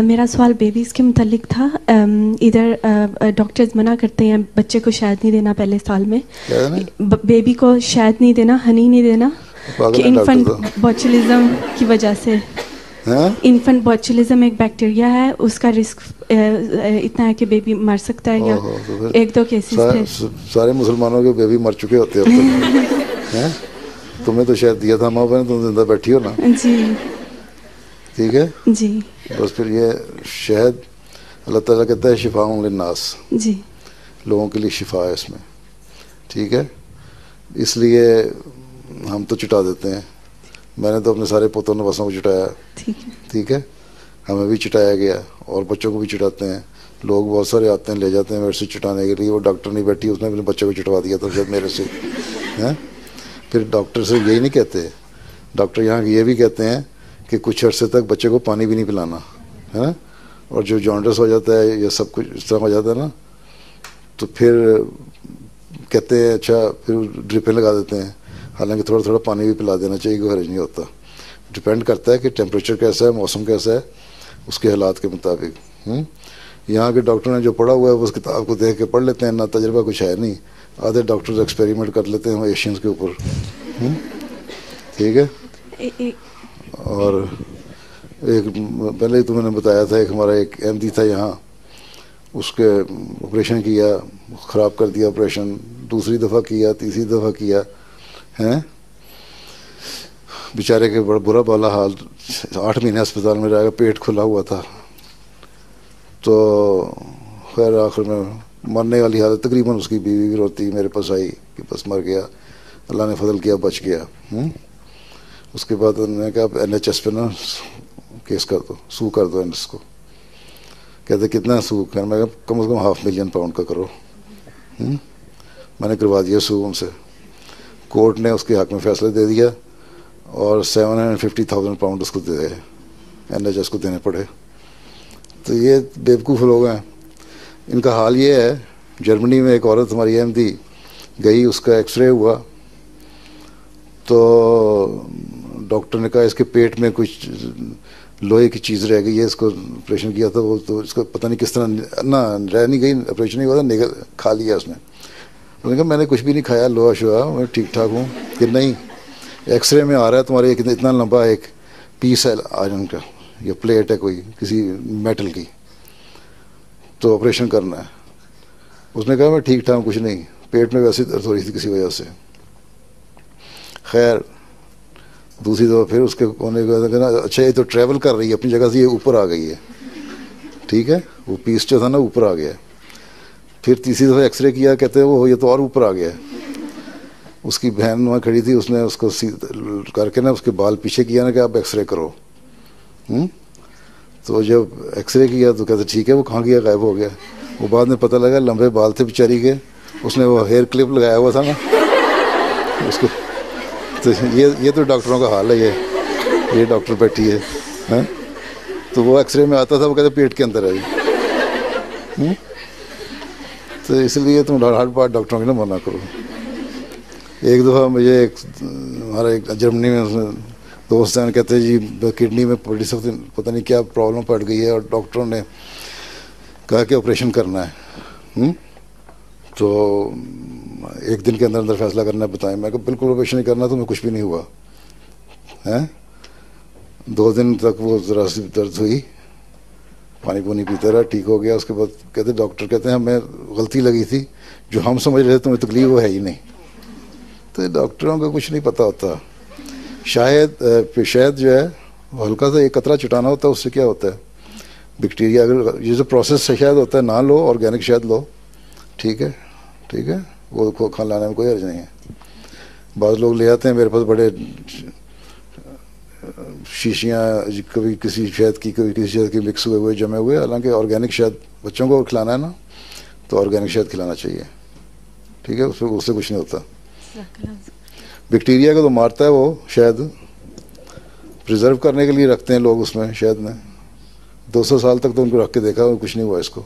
میرا سوال بیبیز کے متعلق تھا. ادھر ڈاکٹرز منع کرتے ہیں بچے کو شہد نہیں دینا پہلے سال میں, بیبی کو شہد نہیں دینا, ہنی نہیں دینا, کہ انفنٹ بوچلزم کی وجہ سے. انفنٹ بوچلزم ایک بیکٹیریا ہے, اس کا رسک اتنا ہے کہ بیبی مر سکتا ہے. یا ایک دو کیسز تھے. سارے مسلمانوں کے بیبی مر چکے ہوتے ہیں. تمہیں تو شاید دیا تھا ماں بہن, تم زندہ بیٹھی ہو نا. جی ٹھیک ہے جی. بس پھر یہ شہد اللہ تعالیٰ کہتا ہے شفاء للناس, جی لوگوں کے لیے شفا ہے اس میں. ٹھیک ہے, اس لیے ہم تو چٹا دیتے ہیں. میں نے تو اپنے سارے پوتوں نواسوں کو چٹایا. ٹھیک ہے, ہمیں بھی چٹایا گیا اور بچوں کو بھی چٹاتے ہیں. لوگ بہت سارے آتے ہیں, لے جاتے ہیں میرے سے چٹانے کے لیے. وہ ڈاکٹر نہیں بیٹھی, اس نے اپنے بچے کو چٹوا دیا تھا شاید میرے سے. پھر ڈاکٹر سے یہی نہیں کہتے, ڈاکٹر یہاں یہ بھی کہتے ہیں کہ کچھ عرصے تک بچے کو پانی بھی نہیں پلانا ہے. اور جو جانڈس ہو جاتا ہے یا سب کچھ اس طرح ہو جاتا ہے نا, تو پھر کہتے ہیں اچھا پھر ڈرپیں لگا دیتے ہیں. حالانکہ تھوڑا تھوڑا پانی بھی پلا دینا چاہیے, کوئی حرج نہیں ہوتا. ڈپینڈ کرتا ہے کہ ٹیمپریچر کیسا ہے, موسم کیسا ہے, اس کے حالات کے مطابق. یہاں کے ڈاکٹر نے جو پڑھا ہوا ہے اس کتاب کو دیکھ کے پڑھ لیتے ہیں, نہ تجربہ کچھ ہے نہیں. آدھے ڈاکٹر ایکسپیریمنٹ کر لیتے ہیں ایشینس کے اوپر. ٹھیک ہے. اور ایک پہلے ہی تمہیں نے بتایا تھا, ایک ہمارا ایک احمدی تھا یہاں, اس کے آپریشن کیا, خراب کر دیا آپریشن. دوسری دفعہ کیا, تیسری دفعہ کیا ہیں. بیچارے کے بڑا برا بالا حال, 8 مہینے اسپتال میں رہا, پیٹ کھلا ہوا تھا. تو خیر آخر میں مرنے والی حالت, تقریباً اس کی بیوی بھی روتی میرے پاس آئی کہ بس مر گیا, اللہ نے فضل کیا بچ گیا. اس کے بعد انہوں نے کہا NHS پہ نا کیس کر دو, سو کر دو NHS کو. کہتے کتنا سو کر, میں کہا کم از کم $500,000 پاؤنڈ کا کرو. میں نے کروا دیا سو ان سے. کورٹ نے اس کے حق میں فیصلہ دے دیا اور $750,000 پاؤنڈ اس کو دے دے, NHS کو دینے پڑے. تو یہ بیوقوف لوگ ہیں. ان کا حال یہ ہے, جرمنی میں ایک عورت ہماری احمدی گئی, اس کا ایکس رے ہوا تو ڈاکٹر نے کہا اس کے پیٹ میں کچھ لوہے کی چیز رہ گئی ہے, اس کو آپریشن کیا تھا وہ, تو اس کو پتہ نہیں کس طرح نہ رہ نہیں گئی, آپریشن نہیں ہوا تھا, نگل کھا لیا اس نے. انہوں نے کہا میں نے کچھ بھی نہیں کھایا, لوہا شوہا, میں ٹھیک ٹھاک ہوں. کہ نہیں, ایکس رے میں آ رہا ہے تمہارے اتنا لمبا ایک پیس ہے آئرن کا یا پلیٹ ہے کوئی کسی میٹل کی, تو آپریشن کرنا ہے. اس نے کہا میں ٹھیک ٹھاک, کچھ نہیں, پیٹ میں ویسے درد ہو رہی تھی کسی وجہ سے. خیر دوسری دفعہ پھر اس کے ہونے کا اچھا یہ تو ٹریول کر رہی ہے اپنی جگہ سے, یہ اوپر آ گئی ہے. ٹھیک ہے, وہ پیس جو تھا نا اوپر آ گیا. پھر تیسری دفعہ ایکس رے کیا, کہتے ہیں وہ یہ تو اور اوپر آ گیا. اس کی بہن وہاں کھڑی تھی, اس نے اس کو کر کے نا اس کے بال پیچھے کیا نا کہ آپ ایکس رے کرو. تو جب ایکس رے کیا تو کہتے ٹھیک ہے, وہ کہاں گیا, غائب ہو گیا. وہ بعد میں پتہ لگا لمبے بال تھے بیچاری کے, اس نے وہ ہیئر کلپ لگایا ہوا تھا نا اس کو. تو یہ تو ڈاکٹروں کا حال ہے. یہ ڈاکٹر بیٹھی ہے, تو وہ ایکس رے میں آتا تھا, وہ کہتے پیٹ کے اندر ہے جی. تو اس لیے تم ہر بات ڈاکٹروں کی نہ منع کرو. ایک دفعہ مجھے ہمارا ایک جرمنی میں دوست ہیں, کہتے ہیں جی کڈنی میں بڑی سخت پتہ نہیں کیا پرابلم پڑ گئی ہے اور ڈاکٹروں نے کہا کہ آپریشن کرنا ہے. تو ایک دن کے اندر اندر فیصلہ کرنا ہے, بتائیں. میں کہا بالکل آپریشن نہیں کرنا, تمہیں کچھ بھی نہیں ہوا ہے. 2 دن تک وہ ذرا سی درد ہوئی, پانی پونی پیتا رہا, ٹھیک ہو گیا. اس کے بعد کہتے ڈاکٹر کہتے ہیں ہمیں غلطی لگی تھی, جو ہم سمجھ رہے تھے تمہیں تکلیف وہ ہے ہی نہیں. تو ڈاکٹروں کو کچھ نہیں پتہ ہوتا. شہد جو ہے وہ ہلکا سا ایک قطرہ چٹانا ہوتا ہے, اس سے کیا ہوتا ہے بیکٹیریا. اگر یہ جو پروسیس سے شہد ہوتا ہے نہ لو, آرگینک شہد لو. ٹھیک ہے, ٹھیک ہے, وہ کھانا لانے میں کوئی حرج نہیں ہے. بعض لوگ لے آتے ہیں میرے پاس بڑے شیشیاں, کبھی کسی شہد کی کبھی کسی شہد کی مکس ہوئے جمے ہوئے. حالانکہ آرگینک شہد بچوں کو کھلانا ہے نا, تو آرگینک شہد کھلانا چاہیے. ٹھیک ہے, اس سے کچھ نہیں ہوتا. بیکٹیریا کو تو مارتا ہے وہ شہد, پریزرو کرنے کے لیے رکھتے ہیں لوگ اس میں شہد میں. 200 سال تک تو ان کو رکھ کے دیکھا, کچھ نہیں ہوا اس کو.